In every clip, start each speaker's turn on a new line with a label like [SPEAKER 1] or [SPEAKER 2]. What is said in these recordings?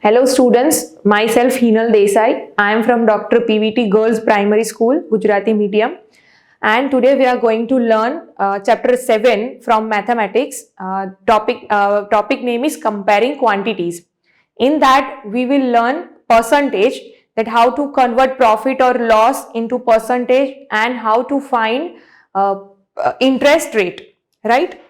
[SPEAKER 1] Hello students, myself Hinal Desai. I am from Dr. PVT Girls Primary School, Gujarati medium, and today we are going to learn chapter 7 from mathematics. Topic name is comparing quantities. In that we will learn percentage, that how to convert profit or loss into percentage and how to find interest rate, right?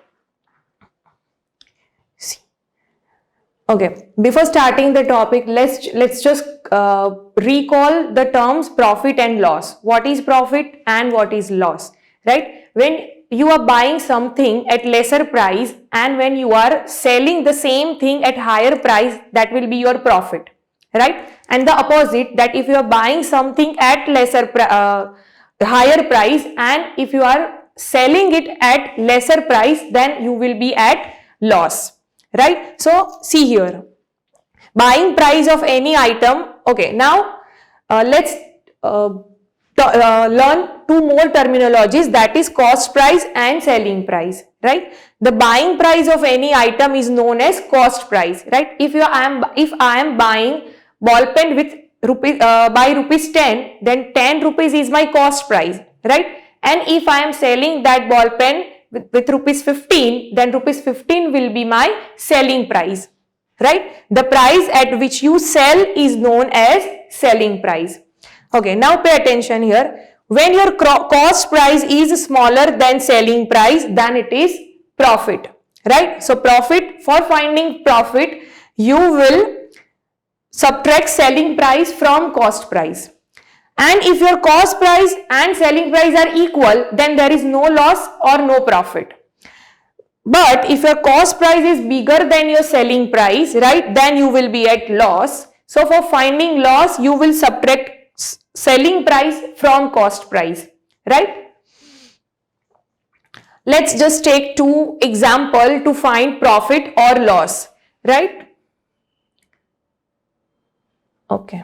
[SPEAKER 1] Okay, before starting the topic, let's just recall the terms profit and loss. What is profit and what is loss, right? When you are buying something at lesser price and when you are selling the same thing at higher price, that will be your profit, right? And the opposite, that if you are buying something at higher price and if you are selling it at lesser price, then you will be at loss. Right? So, see here, buying price of any item. Okay, now let's learn two more terminologies, that is cost price and selling price, right? The buying price of any item is known as cost price, right? If I am buying ball pen with by rupees 10, then 10 rupees is my cost price, right? And if I am selling that ball pen with rupees 15, then rupees 15 will be my selling price, right? The price at which you sell is known as selling price. Okay, now pay attention here. When your cost price is smaller than selling price, then it is profit, right? So profit, for finding profit, you will subtract selling price from cost price. And if your cost price and selling price are equal, then there is no loss or no profit. But if your cost price is bigger than your selling price, right, then you will be at loss. So for finding loss, you will subtract selling price from cost price, right? Let's just take two examples to find profit or loss, right? Okay.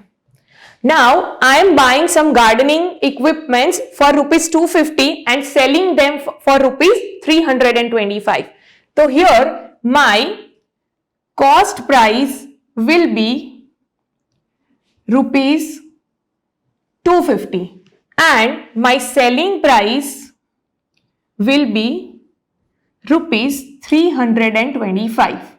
[SPEAKER 1] Now, I am buying some gardening equipments for rupees 250 and selling them for rupees 325. So, here my cost price will be rupees 250 and my selling price will be rupees 325.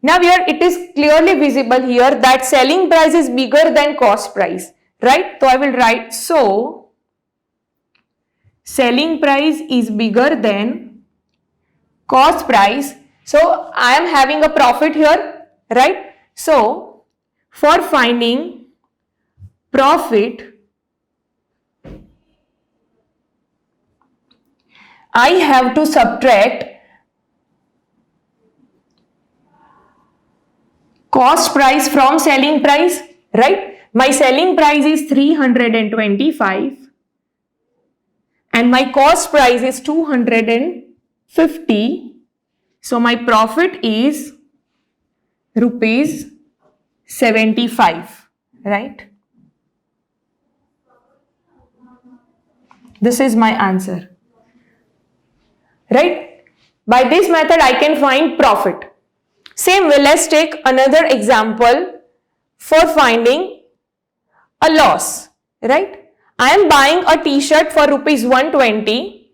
[SPEAKER 1] Now here it is clearly visible here that selling price is bigger than cost price, right? So I will write, so selling price is bigger than cost price. So I am having a profit here, right? So for finding profit, I have to subtract cost price from selling price, right? My selling price is 325 and my cost price is 250. So my profit is rupees 75, right? This is my answer, right? By this method I can find profit. Same way, let's take another example for finding a loss, right? I am buying a t-shirt for rupees 120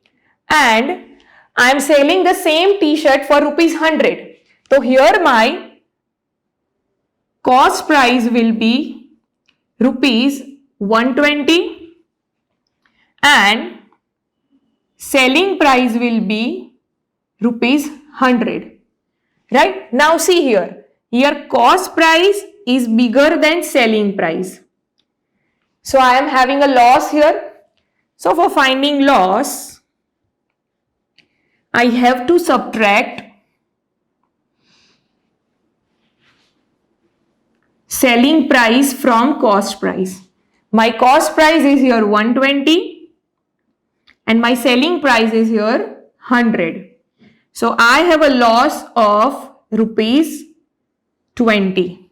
[SPEAKER 1] and I am selling the same t-shirt for rupees 100. So here my cost price will be rupees 120 and selling price will be rupees 100. Right? Now see here, cost price is bigger than selling price. So I am having a loss here. So for finding loss, I have to subtract selling price from cost price. My cost price is here 120 and my selling price is here 100. So I have a loss of rupees 20.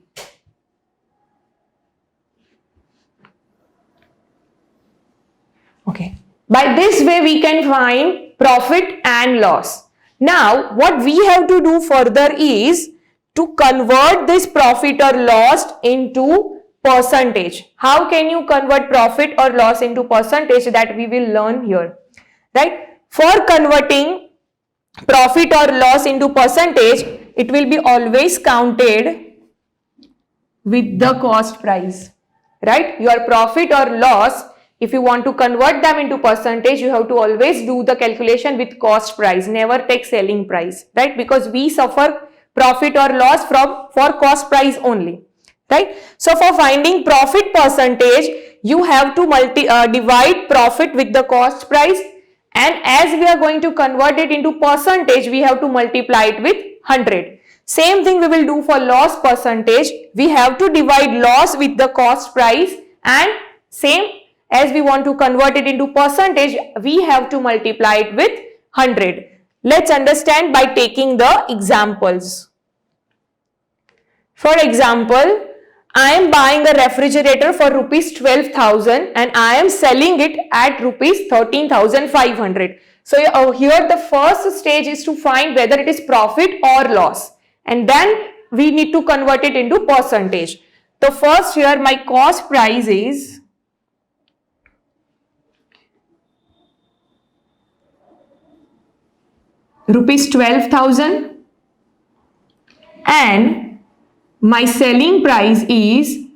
[SPEAKER 1] Okay. By this way we can find profit and loss. Now what we have to do further is to convert this profit or loss into percentage. How can you convert profit or loss into percentage? That we will learn here, right? For converting profit or loss into percentage, it will be always counted with the cost price, right? Your profit or loss, if you want to convert them into percentage, you have to always do the calculation with cost price, never take selling price, right? Because we suffer profit or loss for cost price only, right? So for finding profit percentage, you have to divide profit with the cost price, and as we are going to convert it into percentage, we have to multiply it with 100. Same thing we will do for loss percentage. We have to divide loss with the cost price, and same as we want to convert it into percentage, we have to multiply it with 100. Let's understand by taking the examples. For example, I am buying a refrigerator for rupees 12,000 and I am selling it at rupees 13,500. So here the first stage is to find whether it is profit or loss, and then we need to convert it into percentage. So first here my cost price is rupees 12,000 and my selling price is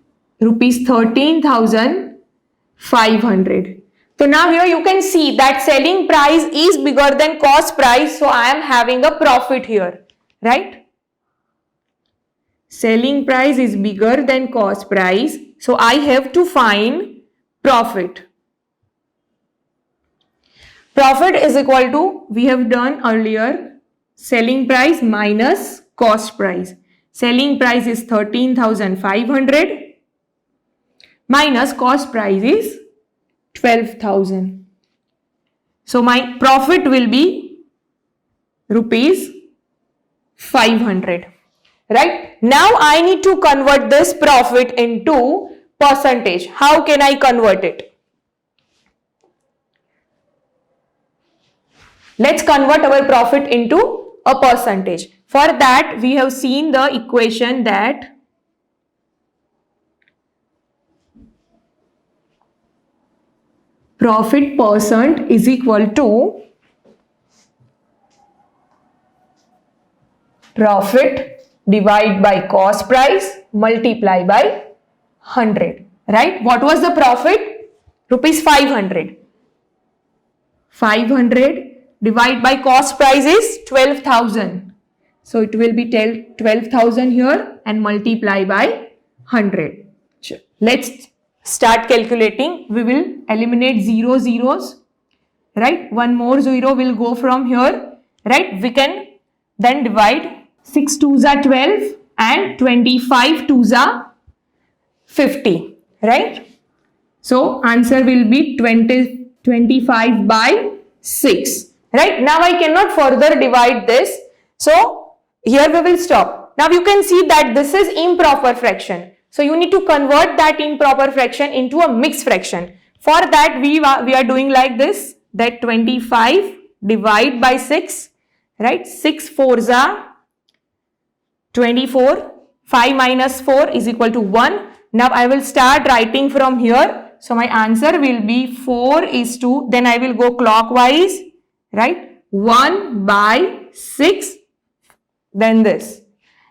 [SPEAKER 1] rupees 13,500. So now here you can see that selling price is bigger than cost price, so I am having a profit here, right? Selling price is bigger than cost price, so I have to find profit. Profit is equal to, we have done earlier, selling price minus cost price. Selling price is 13,500 minus cost price is 12,000. So my profit will be rupees 500. Right? Now I need to convert this profit into percentage. How can I convert it? Let's convert our profit into a percentage. For that, we have seen the equation that profit percent is equal to profit divided by cost price multiply by 100. Right? What was the profit? Rupees 500. 500 divided by cost price is 12,000. So it will be 12,000 here and multiply by 100. Let's start calculating. We will eliminate 0 zeros. Right? One more 0 will go from here. Right? We can then divide 6 2s are 12 and 25 2s are 50. Right? So answer will be 25 by 6. Right? Now I cannot further divide this. So here we will stop. Now you can see that this is improper fraction. So you need to convert that improper fraction into a mixed fraction. For that we are doing like this, that 25 divide by 6. Right? 6 4s are 24. 5 minus 4 is equal to 1. Now I will start writing from here. So my answer will be 4 is to, then I will go clockwise, right? 1 by 6, then this.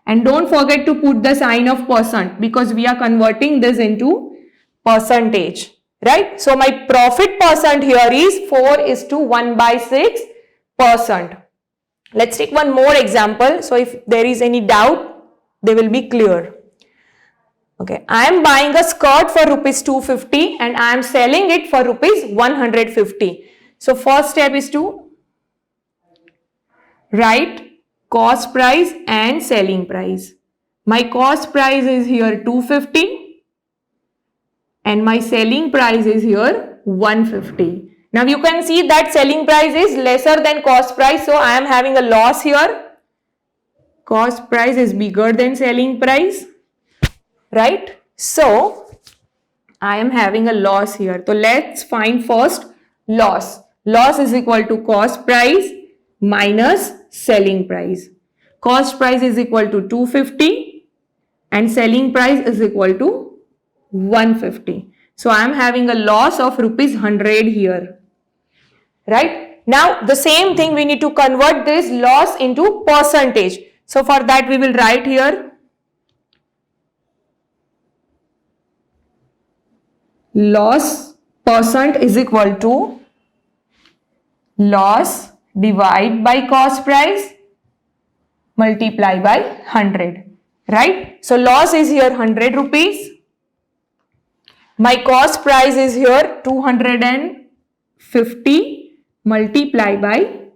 [SPEAKER 1] And don't forget to put the sign of percent because we are converting this into percentage, right? So my profit percent here is 4 is to 1 by 6%. Let's take one more example. So if there is any doubt, they will be clear. Okay, I am buying a skirt for rupees 250 and I am selling it for rupees 150. So first step is to write cost price and selling price. My cost price is here 250 and my selling price is here 150. Now you can see that selling price is lesser than cost price, so I am having a loss here. Cost price is bigger than selling price. Right? So, I am having a loss here. So, let's find first loss. Loss is equal to cost price minus selling price. cost price is equal to 250 and selling price is equal to 150. So I am having a loss of rupees 100 here, right? Now the same thing, we need to convert this loss into percentage. So for that we will write here loss percent is equal to loss divide by cost price multiply by 100, right? So loss is here 100 rupees. My cost price is here 250 multiply by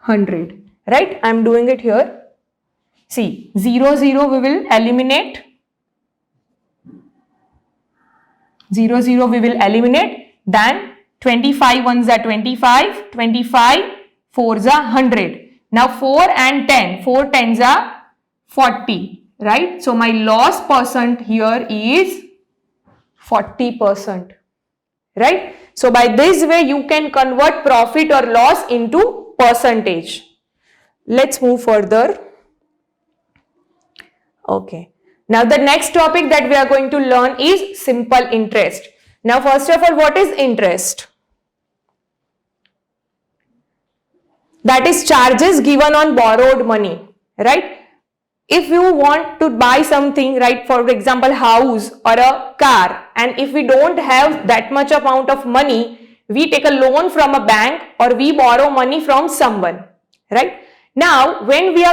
[SPEAKER 1] 100, right? I am doing it here. See, 0, 0 we will eliminate. 0, 0 we will eliminate. Then 25 ones are 25, 25 4s are 100. Now 4 and 10, 4 10s are 40, right? So my loss percent here is 40%, right? So by this way you can convert profit or loss into percentage. Let's move further. Okay. Now the next topic that we are going to learn is simple interest. Now first of all, what is interest? That is charges given on borrowed money, right? If you want to buy something, right, for example house or a car, and if we don't have that much amount of money, we take a loan from a bank or we borrow money from someone, right? Now when we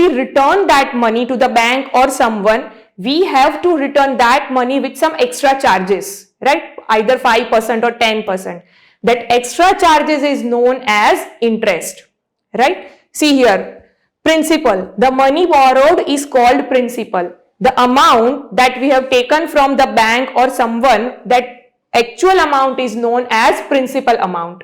[SPEAKER 1] return that money to the bank or someone, we have to return that money with some extra charges, right? Either 5% or 10%. That extra charges is known as interest, right? See here. Principal, the money borrowed is called principal. The amount that we have taken from the bank or someone, that actual amount is known as principal amount.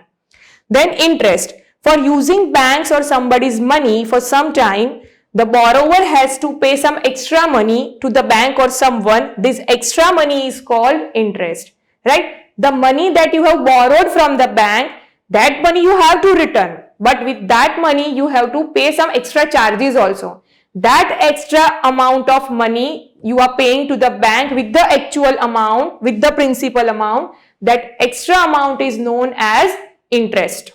[SPEAKER 1] Then interest, for using banks or somebody's money for some time, the borrower has to pay some extra money to the bank or someone. This extra money is called interest, right? The money that you have borrowed from the bank, that money you have to return. But with that money, you have to pay some extra charges also. That extra amount of money you are paying to the bank with the actual amount, with the principal amount, that extra amount is known as interest,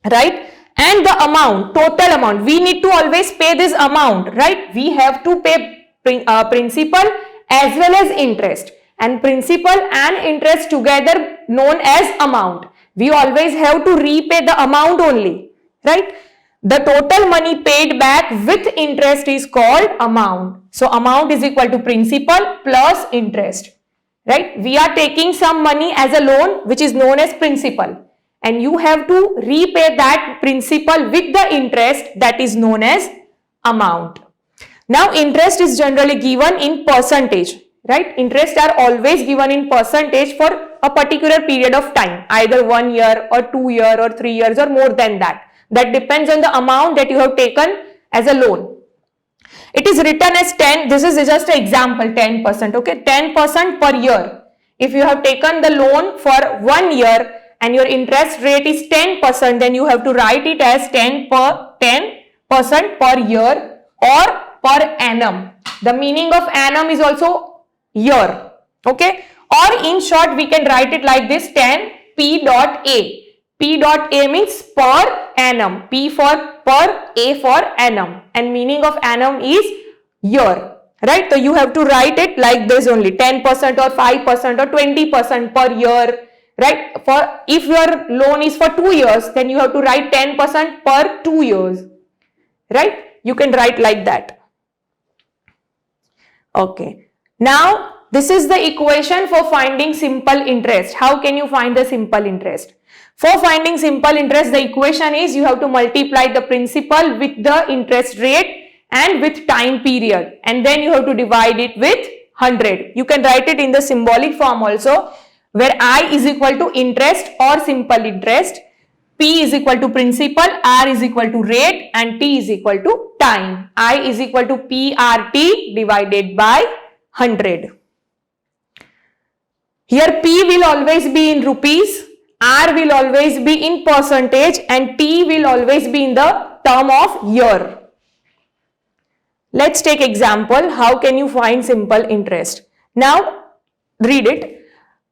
[SPEAKER 1] right? And the amount, total amount, we need to always pay this amount, right? We have to pay principal as well as interest. And principal and interest together known as amount. We always have to repay the amount only, right? The total money paid back with interest is called amount. So amount is equal to principal plus interest, right? We are taking some money as a loan which is known as principal, and you have to repay that principal with the interest, that is known as amount. Now interest is generally given in percentage, right? Interest are always given in percentage for a particular period of time, either 1 year or 2 years or 3 years or more than that. That depends on the amount that you have taken as a loan. It is written as 10, this is just an example, 10%, okay? 10% per year. If you have taken the loan for 1 year and your interest rate is 10%, then you have to write it as 10% per year or per annum. The meaning of annum is also year, okay? Or in short, we can write it like this, 10 P dot A. P dot A means per annum. P for per, A for annum. And meaning of annum is year, right? So you have to write it like this only, 10% or 5% or 20% per year, right? For if your loan is for 2 years, then you have to write 10% per 2 years, right? You can write like that. Okay. Now, this is the equation for finding simple interest. How can you find the simple interest? For finding simple interest, the equation is you have to multiply the principal with the interest rate and with time period, and then you have to divide it with 100. You can write it in the symbolic form also, where I is equal to interest or simple interest, P is equal to principal, R is equal to rate, and T is equal to time. I is equal to PRT divided by 100. Here P will always be in rupees, R will always be in percentage, and T will always be in the term of year. Let's take example. How can you find simple interest? Now, read it.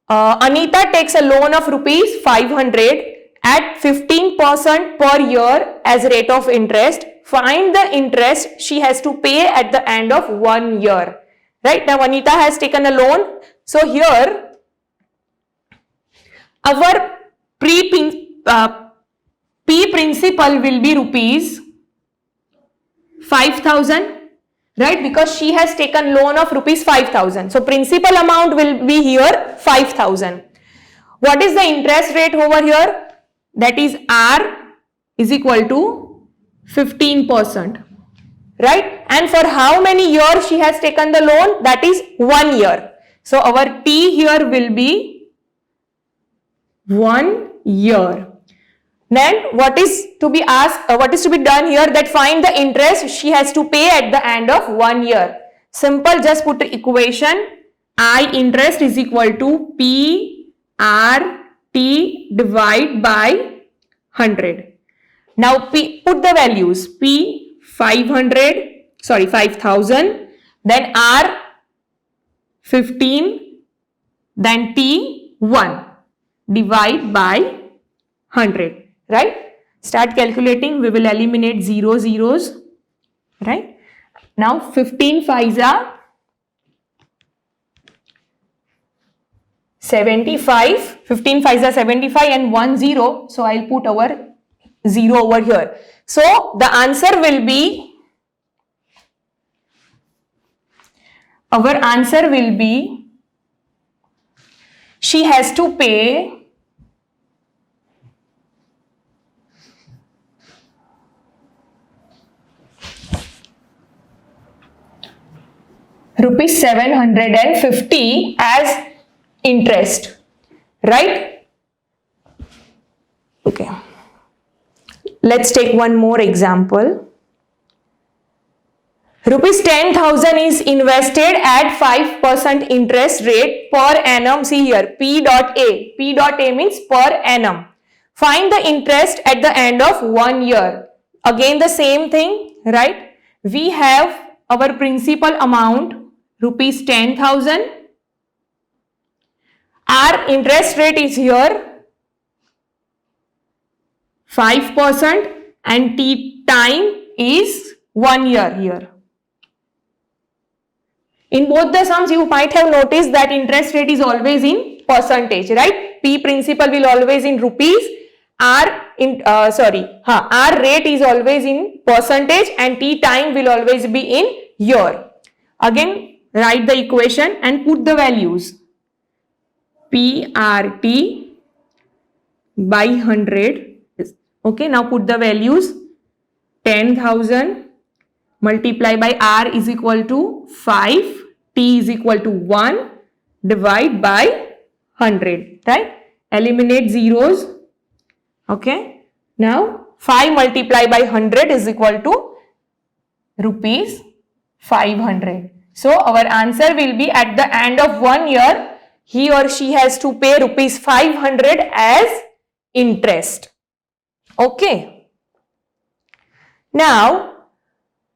[SPEAKER 1] Anita takes a loan of rupees 500 at 15% per year as rate of interest. Find the interest she has to pay at the end of 1 year. Right? Now, Anita has taken a loan. So, here, our P principal will be rupees 5,000. Right, because she has taken loan of rupees 5,000. So, principal amount will be here 5,000. What is the interest rate over here? That is R is equal to 15%. Right, and for how many years she has taken the loan? That is 1 year. So, our T here will be 1 year. Then what is to be asked, what is to be done here? That find the interest she has to pay at the end of 1 year. Simple, just put the equation. I interest is equal to P R T divide by 100. Now put the values. P 5,000, then R 15, then T 1, divide by 100. Right? Start calculating. We will eliminate zeros. Right? Now 15 5s are 75. 15 5s are 75 and 1 0. So I'll put our 0 over here. So the answer will be, she has to pay rupees 750 as interest, right? Okay. Let's take one more example. Rupees 10,000 is invested at 5% interest rate per annum. See here, P dot A. P dot A means per annum. Find the interest at the end of 1 year. Again the same thing, right? We have our principal amount, rupees 10,000. Our interest rate is here 5% and T time is 1 year here. In both the sums, you might have noticed that interest rate is always in percentage, right? P principal will always in rupees. R rate is always in percentage and T time will always be in year. Again, write the equation and put the values. PRT by 100. Okay, now put the values. 10,000 multiply by R is equal to 5. T is equal to 1. Divide by 100. Right? Eliminate zeros. Okay. Now 5 multiplied by 100 is equal to rupees 500. So our answer will be at the end of 1 year, he or she has to pay rupees 500 as interest. Okay. Now,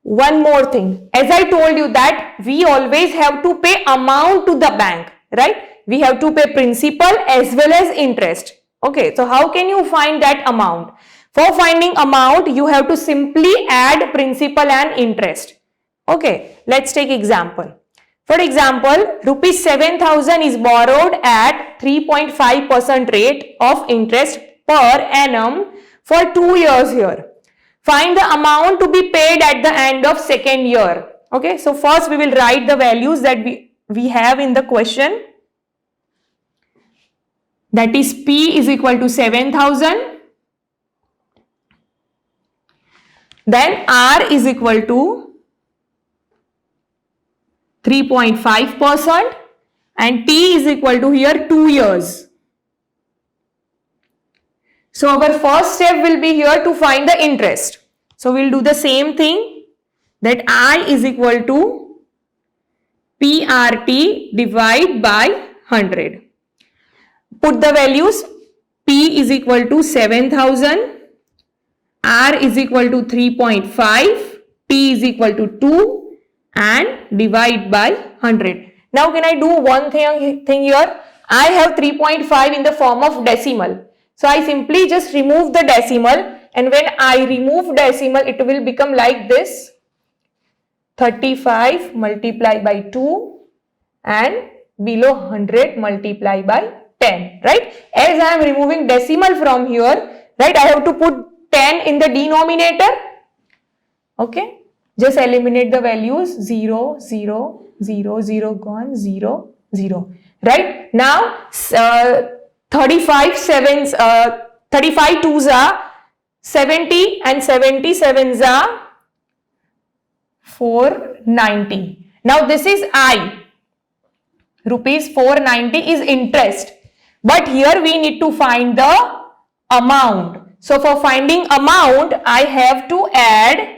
[SPEAKER 1] one more thing. As I told you that we always have to pay amount to the bank, right? We have to pay principal as well as interest. Okay. So, how can you find that amount? For finding amount, you have to simply add principal and interest. Okay. Let's take example. For example, rupees 7,000 is borrowed at 3.5% rate of interest per annum for 2 years here. Find the amount to be paid at the end of second year. Okay, so first we will write the values that we have in the question. That is P is equal to 7,000. Then R is equal to 3.5% and T is equal to here 2 years. So our first step will be here to find the interest. So we'll do the same thing, that I is equal to PRT divide by 100. Put the values. P is equal to 7,000, R is equal to 3.5, T is equal to 2, and divide by 100. Now can I do one thing here? I have 3.5 in the form of decimal. So I simply just remove the decimal, and when I remove decimal it will become like this: 35 multiplied by 2 and below 100 multiplied by 10, right? As I am removing decimal from here, right, I have to put 10 in the denominator. Okay, just eliminate the values: 0, 0, 0, 0 gone, 0, 0. Right now, 35 twos are 70 and 77s are 490. Now this is I. Rupees 490 is interest. But here we need to find the amount. So for finding amount, I have to add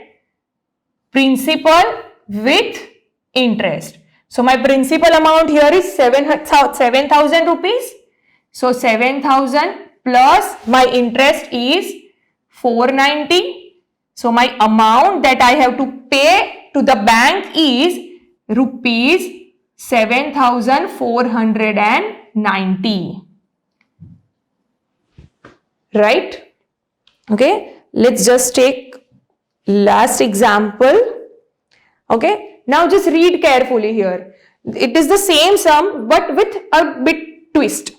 [SPEAKER 1] principal with interest. So my principal amount here is 7,000 rupees. So 7,000 plus my interest is 490. So my amount that I have to pay to the bank is rupees 7,490. Right? Okay. Let's just take last example. Okay. Now just read carefully here. It is the same sum but with a bit twist.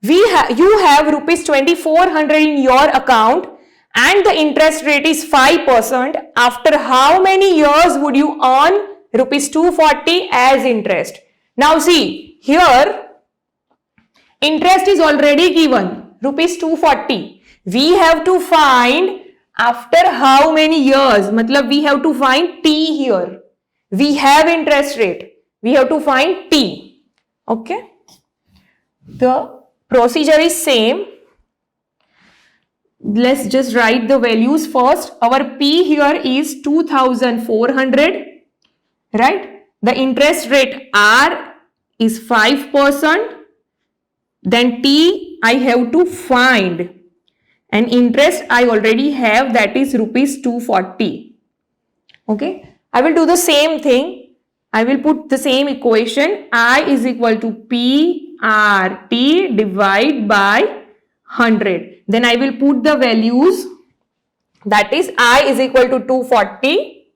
[SPEAKER 1] You have rupees 2,400 in your account and the interest rate is 5%. After how many years would you earn rupees 240 as interest? Now see, here interest is already given, rupees 240. We have to find after how many years. Matlab we have to find T here. We have interest rate. We have to find T. Okay. The procedure is same. Let's just write the values first. Our P here is 2,400. Right? The interest rate R is 5%. Then T I have to find. And interest I already have, that is rupees 240. Okay. I will do the same thing. I will put the same equation. I is equal to PRT divide by 100. Then I will put the values, that is I is equal to 240.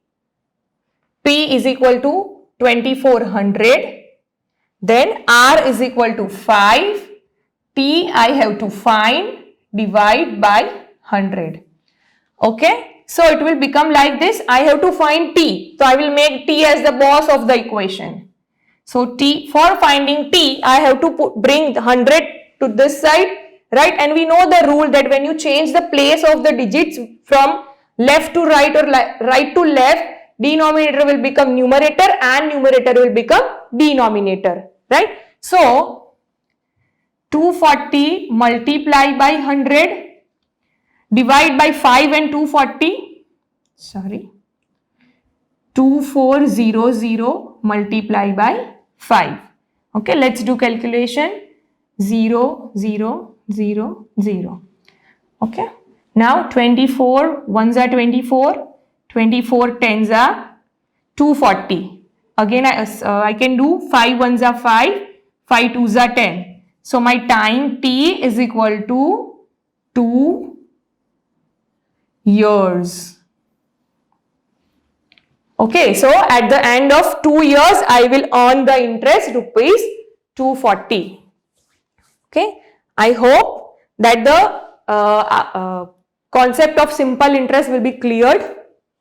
[SPEAKER 1] P is equal to 2,400. Then R is equal to 5. T I have to find, divide by 100. Okay. So it will become like this. I have to find T. So I will make T as the boss of the equation. So T, for finding T, I have to bring 100 to this side, right? And we know the rule that when you change the place of the digits from left to right or right to left, denominator will become numerator and numerator will become denominator, right? So 240 multiply by 100. Divide by 5 and 240. 2400 multiply by 5. Okay, let's do calculation. 0, 0, 0, 0. Okay. Now 24 ones are 24. 24 tens are 240. Again, I can do 5 ones are 5. 5 twos are 10. So my time T is equal to 2 years. Okay, so at the end of 2 years, I will earn the interest rupees 240. Okay, I hope that the concept of simple interest will be cleared.